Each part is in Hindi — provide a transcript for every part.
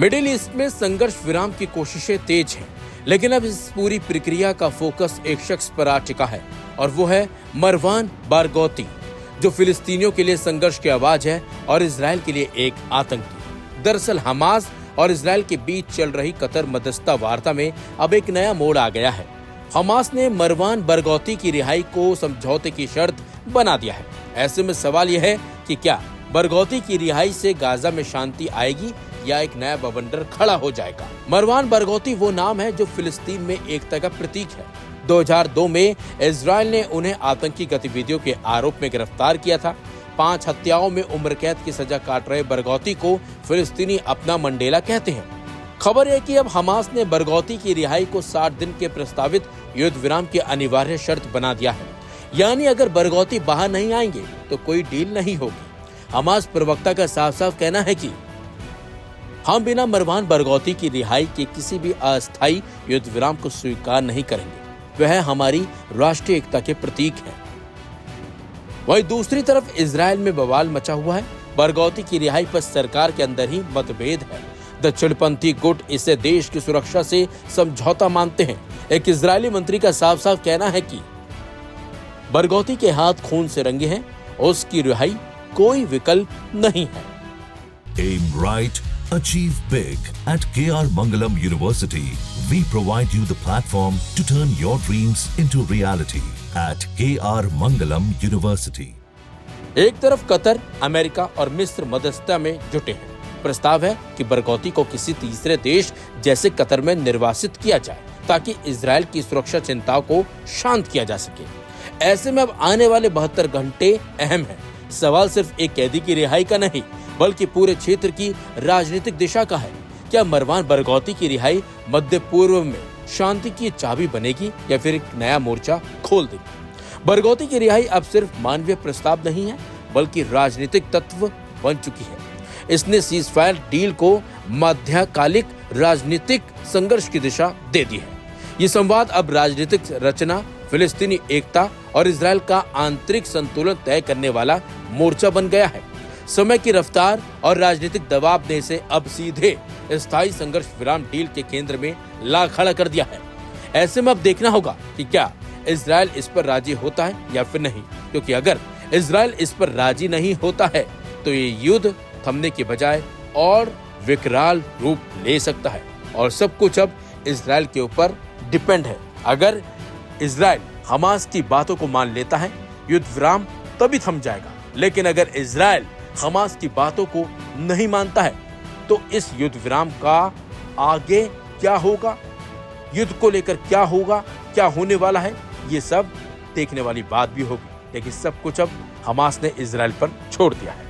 मिडिल ईस्ट में संघर्ष विराम की कोशिशें तेज हैं, लेकिन अब इस पूरी प्रक्रिया का फोकस एक शख्स पर आ चुका है और वो है मरवान बारगौती, जो फिलिस्तीनियों के लिए संघर्ष की आवाज है और इजराइल के लिए एक आतंकी। दरअसल हमास और इजराइल के बीच चल रही कतर मध्यस्थता वार्ता में अब एक नया मोड़ आ गया है। हमास ने मरवान बारगौती की रिहाई को समझौते की शर्त बना दिया है। ऐसे में सवाल यह है कि क्या बारगौती की रिहाई से गाजा में शांति आएगी या एक नया बवंडर खड़ा हो जाएगा। मरवान बारगौती वो नाम है जो फिलिस्तीन में एकता का प्रतीक है। 2002 में इजराइल ने उन्हें आतंकी गतिविधियों के आरोप में गिरफ्तार किया था। 5 हत्याओं में उम्र कैद की सजा काट रहे बारगौती को फिलिस्तीनी अपना मंडेला कहते हैं। खबर है कि अब हमास ने बारगौती की रिहाई को 60 दिन के प्रस्तावित युद्ध विराम की अनिवार्य शर्त बना दिया है। यानी अगर बारगौती बाहर नहीं आएंगे तो कोई डील नहीं होगी। हमास प्रवक्ता का साफ साफ कहना है कि हम बिना मरवान बारगौती की रिहाई के किसी भी अस्थायी युद्ध विराम को स्वीकार नहीं करेंगे। वह हमारी राष्ट्रीय एकता के प्रतीक है। वहीं दूसरी तरफ इजराइल में बवाल मचा हुआ है। बारगौती की रिहाई पर सरकार के अंदर ही मतभेद है। दक्षिणपंथी गुट इसे देश की सुरक्षा से समझौता मानते हैं। एक इजरायली मंत्री का साफ साफ कहना है कि बारगौती के हाथ खून से रंगे हैं, उसकी रिहाई कोई विकल्प नहीं है। Aim right, achieve big. At KR Mangalam University, we provide you the platform to turn your dreams into reality. At KR Mangalam University. एक तरफ कतर, अमेरिका और मिस्र मध्यस्थता में जुटे हैं। प्रस्ताव है कि बारगौती को किसी तीसरे देश जैसे कतर में निर्वासित किया जाए ताकि इजराइल की सुरक्षा चिंताओं को शांत किया जा सके। ऐसे में अब आने वाले 72 घंटे अहम हैं। सवाल सिर्फ एक कैदी की रिहाई का नहीं, बल्कि पूरे क्षेत्र की राजनीतिक दिशा का है। क्या मरवान बारगौती की रिहाई मध्य पूर्व में शांति की चाबी बनेगी या फिर एक नया मोर्चा खोल देगी? बारगौती की रिहाई अब सिर्फ मानवीय प्रस्ताव नहीं है, बल्कि राजनीतिक तत्व बन चुकी है। इसने सीजफायर डील को मध्यकालिक राजनीतिक संघर्ष की दिशा दे दी है। ये संवाद अब राजनीतिक रचना, फिलिस्तीनी एकता और इजराइल का आंतरिक संतुलन तय करने वाला मोर्चा बन गया है। समय की रफ्तार और राजनीतिक दबाव ने इसे अब सीधे स्थायी संघर्ष विराम डील के केंद्र में ला खड़ा कर दिया है। ऐसे में अब देखना होगा कि क्या इजराइल इस पर राजी होता है या फिर नहीं, क्योंकि अगर इजराइल इस पर राजी नहीं होता है तो ये युद्ध थमने के बजाय और विकराल रूप ले सकता है। और सब कुछ अब इजराइल के ऊपर डिपेंड है। अगर इजराइल हमास की बातों को मान लेता है, युद्ध विराम तभी थम जाएगा। लेकिन अगर इजराइल हमास की बातों को नहीं मानता है तो इस युद्ध विराम का आगे क्या होगा, युद्ध को लेकर क्या होगा, क्या होने वाला है, ये सब देखने वाली बात भी होगी। लेकिन सब कुछ अब हमास ने इजराइल पर छोड़ दिया है।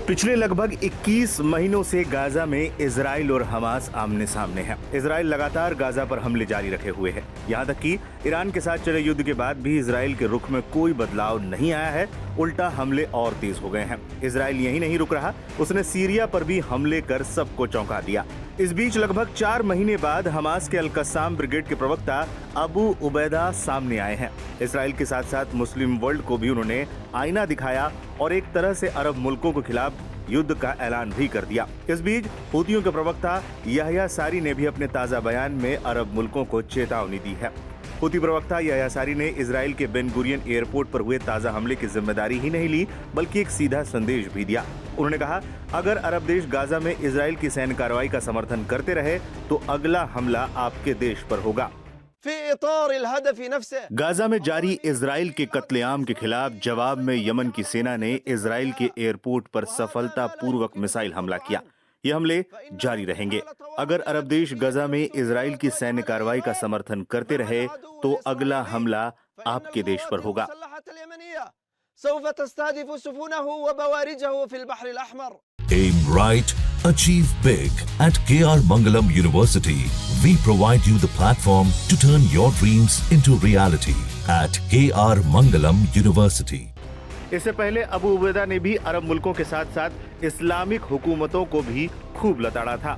पिछले लगभग 21 महीनों से गाजा में इजराइल और हमास आमने सामने हैं। इजराइल लगातार गाजा पर हमले जारी रखे हुए है। यहाँ तक कि ईरान के साथ चले युद्ध के बाद भी इजराइल के रुख में कोई बदलाव नहीं आया है, उल्टा हमले और तेज हो गए हैं। इजराइल यही नहीं रुक रहा, उसने सीरिया पर भी हमले कर सबको चौंका दिया। इस बीच लगभग 4 महीने बाद हमास के अल-कस्साम ब्रिगेड के प्रवक्ता अबू उबैदा सामने आए हैं। इजराइल के साथ साथ मुस्लिम वर्ल्ड को भी उन्होंने आईना दिखाया और एक तरह से अरब मुल्कों के खिलाफ युद्ध का ऐलान भी कर दिया। इस बीच हूतियों के प्रवक्ता याह्या सारी ने भी अपने ताजा बयान में अरब मुल्कों को चेतावनी दी है। हूती प्रवक्ता याह्या सारी ने इजराइल के बेन गुरियन एयरपोर्ट पर हुए ताजा हमले की जिम्मेदारी ही नहीं ली, बल्कि एक सीधा संदेश भी दिया। उन्होंने कहा, अगर अरब देश गाजा में इजराइल की सैन्य कार्रवाई का समर्थन करते रहे तो अगला हमला आपके देश पर होगा। गाजा में जारी इजराइल के कत्लेआम के खिलाफ जवाब में यमन की सेना ने इजराइल के एयरपोर्ट पर सफलतापूर्वक मिसाइल हमला किया। ये हमले जारी रहेंगे। अगर अरब देश गाजा में इजराइल की सैन्य कार्रवाई का समर्थन करते रहे तो अगला हमला आपके देश पर होगा। Aim right, achieve big. At KR Mangalam University, we provide you the platform to turn your dreams into reality. At KR Mangalam University. इससे पहले अबू उबैदा ने भी अरब मुल्कों के साथ साथ इस्लामिक हुकूमतों को भी खूब लताड़ा था।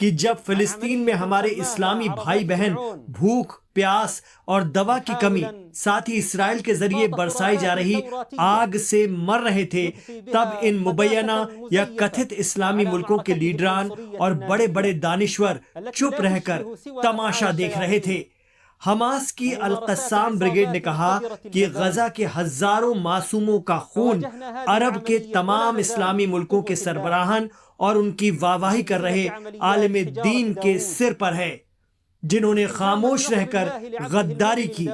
कि जब फिलिस्तीन में हमारे इस्लामी भाई बहन भूख, प्यास और दवा की कमी, साथ ही इसराइल के जरिए बरसाई जा रही आग से मर रहे थे, तब इन मुबैना या कथित इस्लामी मुल्कों के लीडरान और बड़े बड़े दानिश्वर चुप रहकर तमाशा देख रहे थे। हमास की अल-कस्साम ब्रिगेड ने कहा कि गजा के हजारों मासूमों का खून अरब के तमाम इस्लामी मुल्कों के सरबराहान और उनकी वाहवाही कर रहे आलिम दीन के सिर पर है, जिन्होंने खामोश रहकर गद्दारी की।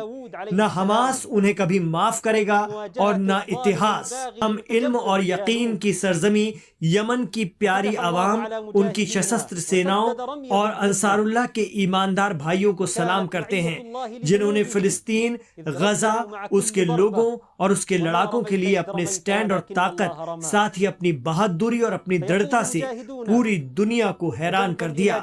न हमास उन्हें कभी माफ करेगा और न इतिहास। हम इल्म और यकीन की सरजमी यमन की प्यारी आवाम, उनकी सशस्त्र सेनाओं और अंसारुल्लाह के ईमानदार भाइयों को सलाम करते हैं, जिन्होंने फिलिस्तीन, गजा, उसके लोगों और उसके लड़ाकों के लिए अपने स्टैंड और ताकत, साथ ही अपनी बहादुरी और अपनी दृढ़ता से पूरी दुनिया को हैरान कर दिया।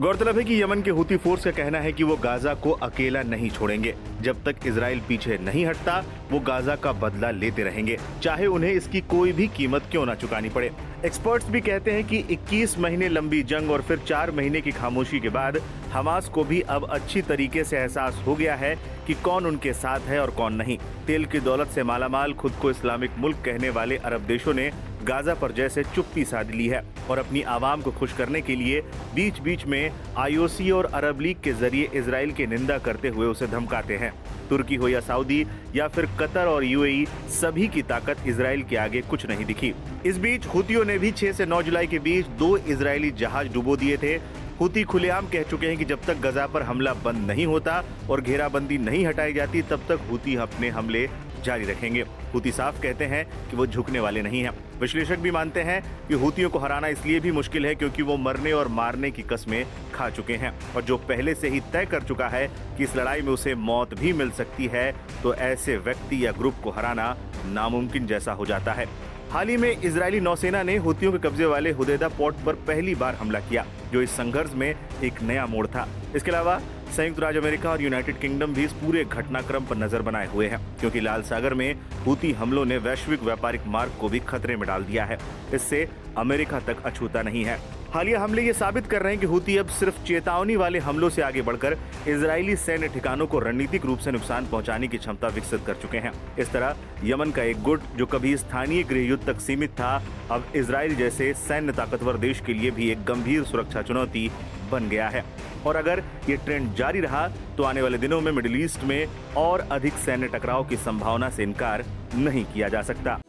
गौरतलब है कि यमन के हुती फोर्स का कहना है कि वो गाजा को अकेला नहीं छोड़ेंगे। जब तक इजराइल पीछे नहीं हटता, वो गाजा का बदला लेते रहेंगे, चाहे उन्हें इसकी कोई भी कीमत क्यों ना चुकानी पड़े। एक्सपर्ट्स भी कहते हैं कि 21 महीने लंबी जंग और फिर 4 महीने की खामोशी के बाद हमास को भी अब अच्छी तरीके से एहसास हो गया है कि कौन उनके साथ है और कौन नहीं। तेल की दौलत से मालामाल खुद को इस्लामिक मुल्क कहने वाले अरब देशों ने गाजा पर जैसे चुप्पी साध ली है और अपनी आवाम को खुश करने के लिए बीच बीच में IOC और अरब लीग के जरिए इजराइल की निंदा करते हुए उसे धमकाते हैं। तुर्की हो या सऊदी या फिर कतर और UAE, सभी की ताकत इजराइल के आगे कुछ नहीं दिखी। इस बीच हुतियों ने भी 6 से 9 जुलाई के बीच 2 इजरायली जहाज डुबो दिए थे। हुती खुलेआम कह चुके हैं कि जब तक गजा पर हमला बंद नहीं होता और घेराबंदी नहीं हटाई जाती, तब तक हुती अपने हमले जारी रखेंगे। हुती साफ कहते हैं कि वो झुकने वाले नहीं हैं। विश्लेषक भी मानते हैं कि हुतियों को हराना इसलिए भी मुश्किल है क्योंकि वो मरने और मारने की कस्में खा चुके हैं और जो पहले से ही तय कर चुका है कि इस लड़ाई में उसे मौत भी मिल सकती है, तो ऐसे व्यक्ति या ग्रुप को हराना नामुमकिन जैसा हो जाता है। हाल ही में इजरायली नौसेना ने हुतियों के कब्जे वाले हुदैदा पोर्ट पर पहली बार हमला किया, जो इस संघर्ष में एक नया मोड़ था। इसके अलावा संयुक्त राज्य अमेरिका और यूनाइटेड किंगडम भी इस पूरे घटनाक्रम पर नजर बनाए हुए हैं, क्योंकि लाल सागर में हुती हमलों ने वैश्विक व्यापारिक मार्ग को भी खतरे में डाल दिया है। इससे अमेरिका तक अछूता नहीं है। हालिया हमले ये साबित कर रहे हैं कि हुती अब सिर्फ चेतावनी वाले हमलों से आगे बढ़कर इजरायली सैन्य ठिकानों को रणनीतिक रूप से नुकसान पहुंचाने की क्षमता विकसित कर चुके हैं। इस तरह यमन का एक गुट जो कभी स्थानीय गृह युद्ध तक सीमित था, अब इजराइल जैसे सैन्य ताकतवर देश के लिए भी एक गंभीर सुरक्षा चुनौती बन गया है। और अगर ये ट्रेंड जारी रहा तो आने वाले दिनों में मिडिल ईस्ट में और अधिक सैन्य टकराव की संभावना से इनकार नहीं किया जा सकता।